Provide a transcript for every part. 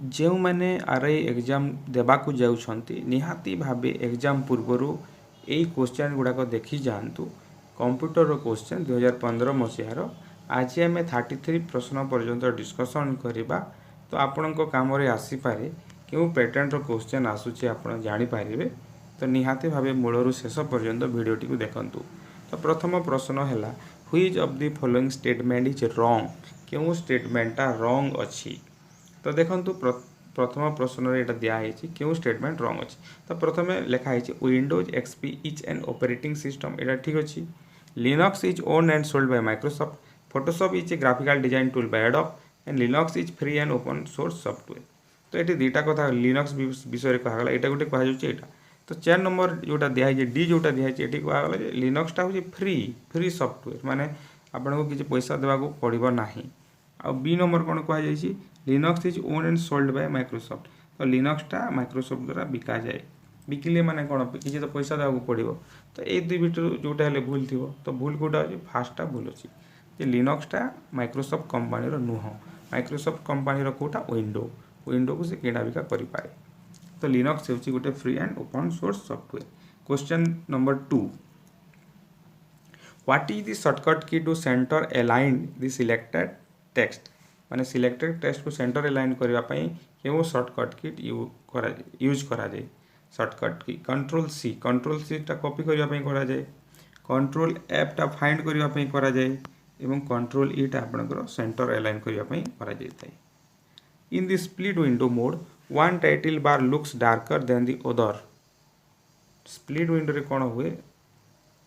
जो मैंने RI exam देवाकू जाउछंती निहाती भावे एग्जाम पूर्वर यही क्वेश्चन गुड़ाक देखी जातु कंप्यूटर क्वेश्चन 2015 मसीहार आज आम 33 प्रश्न पर्यंत डिस्कसन करवा तो आपण कम आसीपे क्यों पैटर्न क्वेश्चन आसूची आप जानीपर तो निहाती भावे मूलरू शेष पर्यंत भिडटी को देखूँ। तो प्रथम प्रश्न है which of the following statement is wrong क्यों स्टेटमेंटा रॉन्ग अच्छी। तो देखो प्रथम प्रश्न ये दिखाई क्यों स्टेटमेंट रॉन्ग अच्छी। तो प्रथम लिखाई Windows XP is an operating system यहाँ ठीक अच्छी। Linux is own and sold by Microsoft. Photoshop is a graphical design tool by adobe and Linux is free and open source software. तो ये दुईटा कथा लिनक्स विषय कहगला यहाँ गोटे कहुच्छे। तो 4 नंबर जोटा दिखाई डी जोटा दिखाई ये कहगला लिनक्सटा हूँ फ्री सॉफ्टवेयर माने आपको किसी पैसा देवाक पड़ो ना। आ बी नंबर कौन कहुच्छी Linux is own and sold by Microsoft. तो लिनक्सटा माइक्रोसॉफ्ट द्वारा बिका जाए बिकिले माने कौन किसी तो पैसा देवाक पड़ो। तो ये दुई भितर जोटा भूल थी तो भूल कौटा अच्छे फास्टा भूल अच्छी जे लिनक्सटा माइक्रोसॉफ्ट कंपानी नुह माइक्रोसॉफ्ट कंपानी कौटा विंडो को से किଣା बिका करें। तो लिनक्स होची गोटे free and open source software. Question number 2 what is the shortcut key to centre align the selected text माने सिलेक्टेड टेक्स्ट को सेंटर अलाइन करने क्यों शॉर्टकट की यूज करा जाए। शॉर्टकट की कंट्रोल सी टा कॉपी करने करा जाए कंट्रोल एफ टा फाइंड करने करा जाए एवं कंट्रोल ई टा आपनकर सेंटर अलाइन करने करा जाए। In the split window mode one title bar looks darker then the other. Split window रे कौन हुए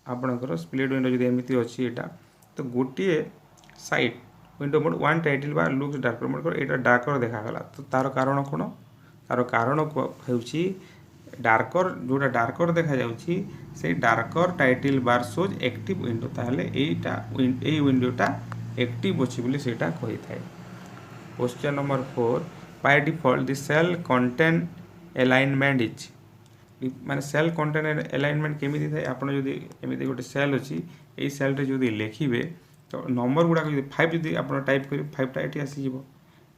आपनकर स्प्लिट विंडो जो एमती अच्छी यहाँ तो गोटे side window mode one title bar looks darker mode यहाँ डार्कर देखागला। तो तार कारण कौन तार कारण हूँ डार्कर जोटा डार्कर देखा जाउछि से darker title bar shows active window ताहले एई विंडोटा एक्टिव अच्छी बोली सेटा कही थाए। Question number 4 by default the cell content alignment is माने सेल कंटेन अलाइनमेंट केमी थाए आपन जदि एमिति गोटे सेल अच्छी ये सेल रे जदि लिखिबे तो नंबर गुड़ाक जो 5 जदि आप टाइप करेंगे 5टा ये आसीज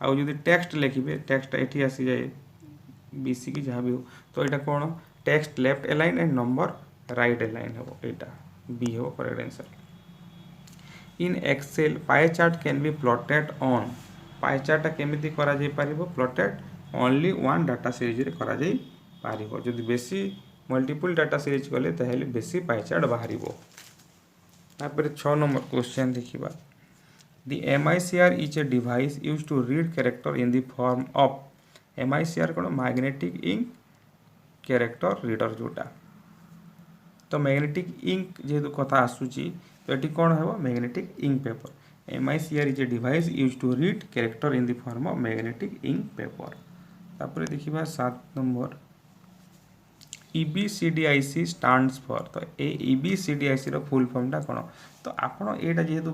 आउ जदि टेक्स्ट लिखिबे टेक्सटा ये आसी जाए बीसी की जहाँ भी हो। तो यहाँ कौन text left align and number right align हो यहाँ बी हो correct answer. In Excel pie chart can be plotted on pie चार्टा केमिति करा जाई पारिबो plotted only one data series रे करा जाई पारिबो जदि बेसी मल्टीपल डाटा सीरीज कले ताहेले बेसी पाई चार्ट बाहरिबो। तापर 6 नंबर क्वेश्चन देखिबा the MICR is a device used to read character in the form of MICR कौन मैग्नेटिक इंक कैरेक्टर रीडर जोटा। तो मैग्नेटिक इंक जेहेतु कथा आसूची तो ये कौन है magnetic ink paper. MICR is a device use to read character in the form of magnetic ink paper. तापर देखिबा 7 नंबर EBCDIC स्टैंड्स फॉर। तो EBCDIC रो फुल फॉर्म टा कौन। तो आपण एटा जेहेतु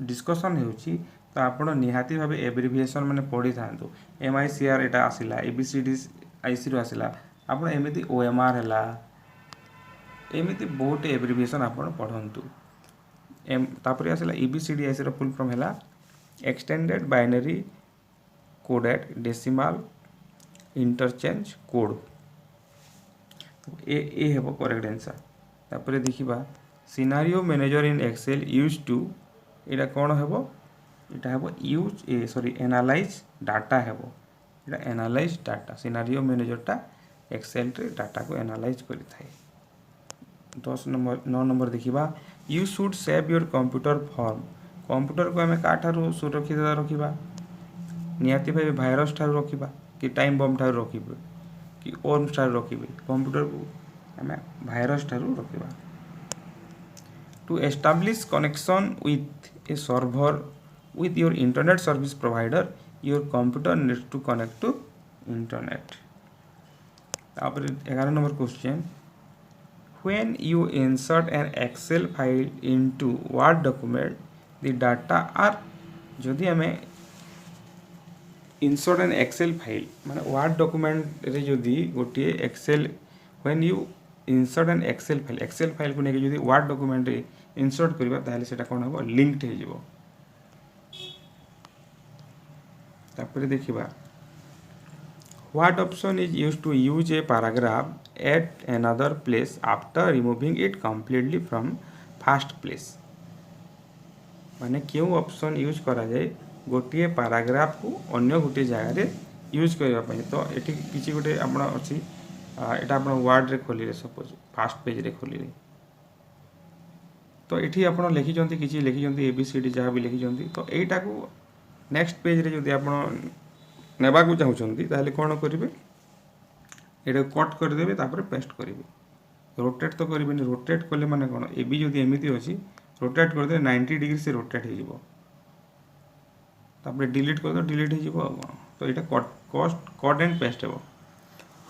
डिस्कशन होउची तो आपण निहाती भावे एब्रिविएशन माने पढ़ी थांतु MICR एटा आसिला EBCDIC रो आसिला आपण एमिति OMR हैला एमिति बहुत एब्रिविएशन आपण पढ़ंतु। तापर आसिला EBCDIC रो फुल फॉर्म हैला extended binary coded decimal interchange code ए हेबो करेक्ट आंसर। तापर देखिबा scenario manager in Excel use to एटा कौन हेबो इटा हेबो एनालाइज डाटा हेबो इटा एनालाइज डाटा सिनारियो मैनेजरटा एक्सेल रे डाटा को एनालाइज करि थाए। 9 नंबर देखिबा you should save your computer from computer को हमें काठारू सुरक्षित रखिबा निहाती भाई भाइरस ठारू रखिबा कि टाइम बम ठारू रखिबा कि ओर्म ठारू रखिबे कंप्यूटर को हमें भाइरस ठारू रखिबा। To establish connection with a server with your internet service provider your computer needs to connect to internet। तापर 11 number question when you insert an excel file into word document the data are जदि हमें insert an excel file माने word document रे जदि गोटे excel when you insert an excel file को नेके जदि word document रे insert करबा ताले सेटा कोन हो linked हे जिवो। तापर देखिबा What option is used to use a paragraph at another place after removing it completely from first place? माने क्यों ऑप्शन यूज करा जाए गोटे पैराग्राफ को अन्य गोटे जगह यूज करने तो ये किसी गोटे आप अच्छी यहाँ आप वर्ड रे खोलिले सपोज फास्ट पेज रे खोलिले तो ये आप लिखिं किसी लिखिं ABCD जहाँ भी लिखिं तो यहीटा को नेक्स्ट पेज रे जब आप नेबा को चाहते ताहले कौन करेंगे ये कट करदे तापर पेस्ट करेंगे रोटेट तो करेंगे रोटेट कले माने कौन ए भी जब एमती अच्छी रोटेट करदे 90 डिग्री से रोटेट हो डिलीट कर डिलीट हो तो यहाँ कट एंड पेस्ट हो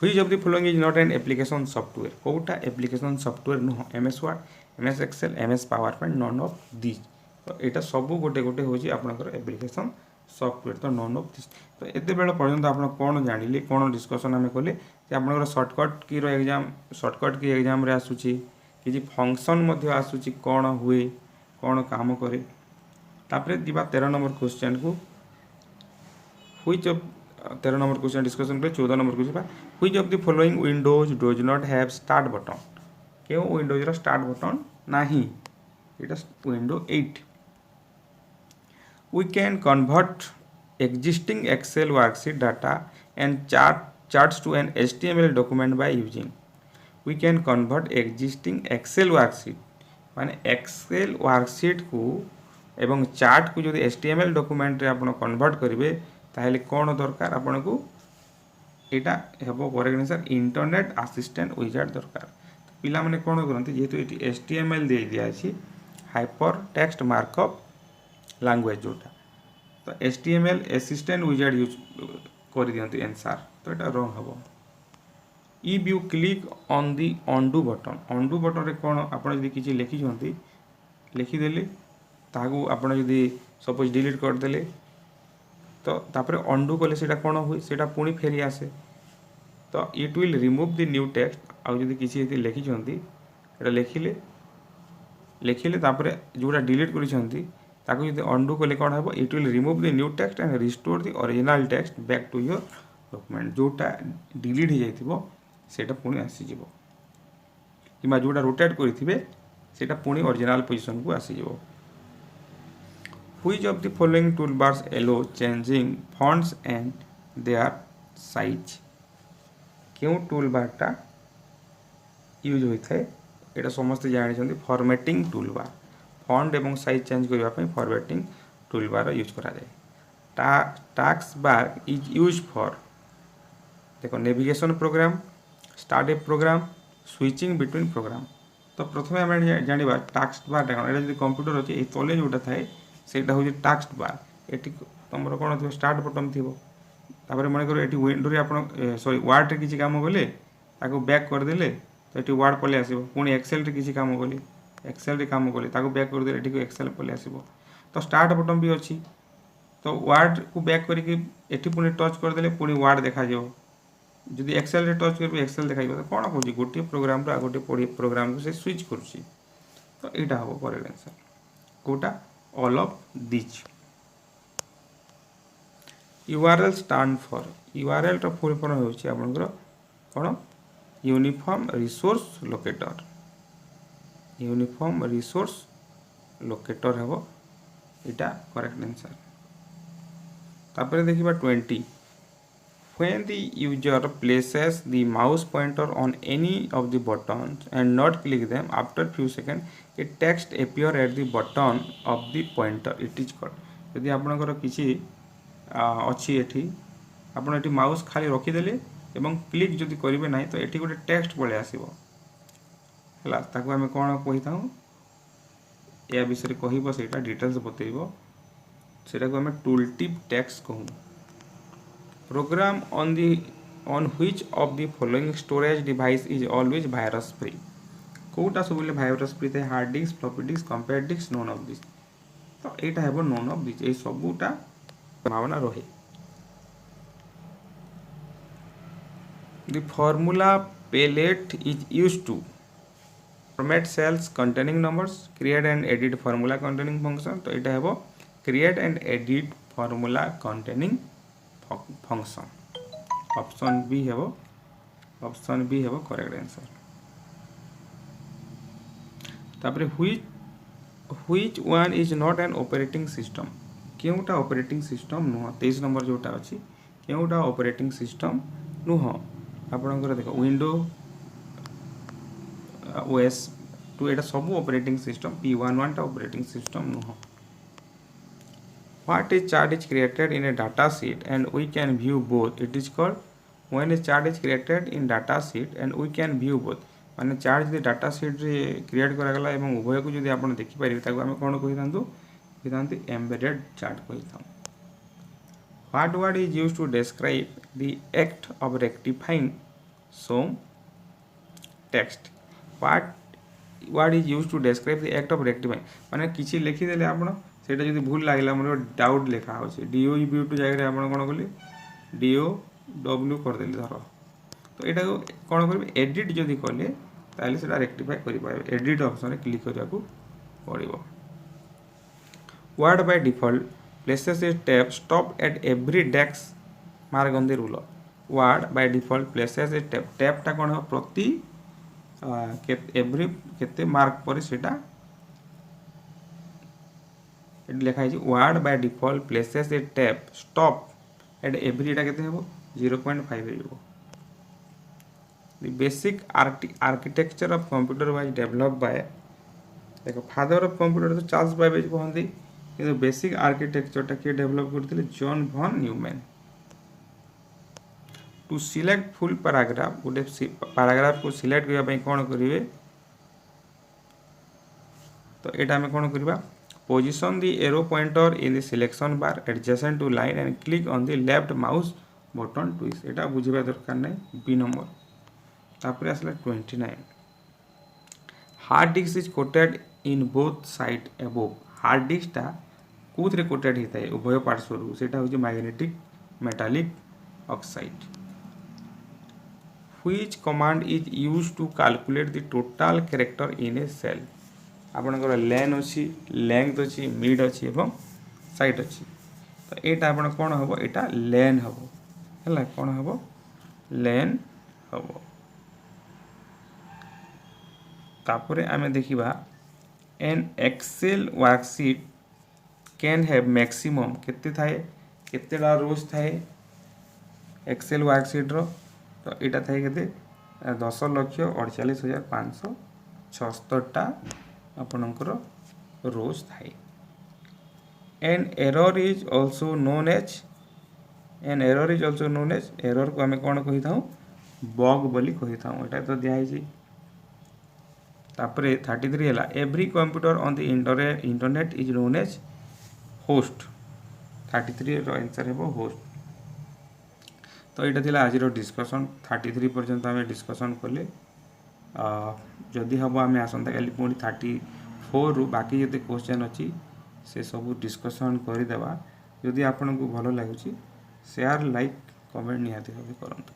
which of the following is not an application software कोटा एप्लिकेशन सॉफ्टवेयर नुह MS Word MS Excel MS PowerPoint none of this तो यहाँ सब गोटे गोटे हूँ आपंकर एप्लिकेशन सॉफ्टवेयर तो नॉन ऑफ दिस तो एत बेल पर्यटन आप कौन जानिले कौन डिस्कसन आम कले आपंकर shortcut key exam shortcut key exam आसूची किसी फंक्शन आसूची कौन हुए कौन काम करे तापर जी 13 नंबर क्वेश्चन को which of 13 number question discussion कर 14 number question which of the following Windows does not have start button क्यों विंडोज स्टार्ट बटन नहीं ये window 8 we can convert existing Excel worksheet data and charts to an HTML document by using we can convert existing Excel worksheet माने Excel worksheet को एवं chart को जो HTML document रे आपण कन्वर्ट करेंगे ताहले कौन दरकार आपन को एटा हेबो correct answer internet assistant wizard दरकार पिला माने कौन करते जेहेतु ये HTML दे दिया अछि हाइपर टेक्स्ट मार्कअप लैंग्वेज जोटा तो HTML असिस्टेंट विजार्ड यूज कर दियंती आंसर तो एटा रॉन्ग हबो if you click on the undo button रे कोन आपण जदी किछि लिखि जंती लिखि देले ताकू आपण जदी सपोज डिलीट कर देले तो तापर अंडू कले सेटा कोन होई सेटा पुनी फेरी आसे तो it will remove the new text आ जदी किछि यदि लिखि जंती एटा लिखिले तापर जोटा डिलीट करि जंती ताकू जदी अंडू कले कोन हबो it will remove the new text and restore the original text back to your document जोटा डिलीट हो जाइथिबो सेटा पुनी आसी जिवो किमा जोटा रोटेट करिथिबे सेटा पुनी ओरिजिनल पोजीशन को आसी जिवो which of the following toolbars allow changing fonts and their size क्यों टूलबारटा यूज होता है यहाँ समस्त जानते फॉर्मेटिंग टूलबार फॉन्ट एवं साइज चेंज करने फॉर्मेटिंग टूलबार यूज करा जाए task bar is use for देखो navigation program start a program switching between program तो प्रथम आम जाना टास्क बार यहाँ जो कंप्यूटर अच्छे तले जोटा थाए सेटा हूँ टास्क बार ये तुम कौन थो स्टार्ट बटन थी मन कर ये विंडो आप सॉरी वार्ड रे किसी काम गले बैक करदे तो ये वार्ड पलि आसो पुणी एक्सेल रे किसी काम गली एक्सेल रे काम गली बैक करदे ये एक्सेल पलि आसो तो स्टार्ट बटन भी अच्छी तो वार्ड को बैक करके पुणी टच करदे पुणी वार्ड देखा जदि एक्सेल रे टच कर एक्सेल देखा तो कौन कौन गोटे प्रोग्राम रो गोटे प्रोग्राम को से स्विच करुच्ची तो यहाँ हम करेक्ट आंसर कोटा all of this URL stand for URL रो फुल फॉर्म होची आपनकर कोन यूनिफॉर्म रिसोर्स लोकेटर हेबो इटा करेक्ट आंसर तापर देखिबा 20 when the user places the mouse pointer on any of the buttons and not click them after few seconds a text appear at the button of the pointer it is called यदि आपनकर किछि अच्छी एठी आपण एठी mouse खाली रखिदेले एवं click जदि करेंगे ना तो ये गोटे टेक्स्ट पलि आसो है ताकू आम कौन कही था या विषय कह से डिटेल्स बतेब से आम टूल टिप टेक्स्ट कहूँ program on which of the following storage device is always virus free कौटा सब वायरस फ्री थे hard disk floppy disk compact disk none of this तो यहाँ हे नोन ऑफ दिस ये सबूटा संभावना रहे The formula palette is used to format cells containing numbers, create and edit formula containing function. तो यहाँ है create and edit formula containing function. Option B हेबो correct answer. तापरे which one is not an operating system, केउटा operating system नुह। 23 number जोटा अछि केउटा operating system नुह। आपनकर देखो विंडो ओएस 2 एटा सब ऑपरेटिंग सिस्टम, P11 टा ऑपरेटिंग सिस्टम नुह। What is chart is created in a data sheet and we can view both, it is called when a chart is created in data sheet and we can view both, माने chart जो data sheet रे create करा गला एवं उभय को जदि आपण देखि परिबे ताको हम कोन कहि थांतु एम्बेडेड चार्ट कहि थां। What word is used to describe the act of rectifying some text, what word is used to describe the act of rectifying, माने किछि लिखि देले आपण सेटा जदि भूल लागला हमर डाउट लिखा होछि डीओ ई टू जाय रे आपण कोन कली डीओ डब्ल्यू कर देली धर, तो एटा कोन करबे एडिट जदि कले ताले सेटा रेक्टिफाई करि पाबे, एडिट ऑप्शन रे क्लिक करिया को पड़िबो। Word by default places a tab stop at every desk mark on the ruler, Word by default places a tab, tab टा कोन हो प्रति एवरी केते मार्क पर सेटा लिखा है। Word by default places a tab stop at every एटा केते हेबो 0.5 हेबो। The basic architecture of computer was developed by, देखो फादर ऑफ कंप्यूटर तो चार्ल्स बेबेज कहंती, किंतु बेसिक आर्किटेक्चर टा के डेवलप करथिले John von Neumann. To select full paragraph, गोटे पैराग्राफ को सिलेक्ट करबा पई कोन करिवे, तो एटा में कोन करबा position the arrow pointer in the selection bar adjacent to line and click on the left mouse button twist, एटा बुझिबा दरकार नै। बी नंबर तापर आसला 29 hard disk is quoted in both side above, hard disk ता कोथरे coated हेता है उभय पार्श्व रु, सेटा होची magnetic metallic oxide. Which command is used to calculate the total character in a cell, आपनकर लेन अच्छी लेंथ अच्छी मिड अच्छी एवं साइड अच्छी, तो एटा आपण कोन हबो एटा लेन हबो हला, कोन हबो लेन हबो। तापरे आमे देखिबा an Excel worksheet can have maximum केते थाए केतेडा रोज थाए एक्सेल वर्कशीट रो, तो एटा थाए केते 10,48,576 टा आपनकर रोज थाए। An error is also known as error को आमे कोन कहि थाउ बग बोली कहि थाउ, एटा तो दिया है। तापरे 33 हला every computer on the internet is known as host, 33 रो आंसर हेबो होस्ट। तो एटा थिला आज रो डिस्कशन, 33 पर्यंत आमे डिस्कशन करले। जदि हम आम आसंता काली पुणी 34 रु बाकी जते क्वेश्चन अच्छी से सब डिस्कशन करदेवा। जदि आपन को भल लगुच शेयर लाइक कमेंट निहाती भाव करंतु।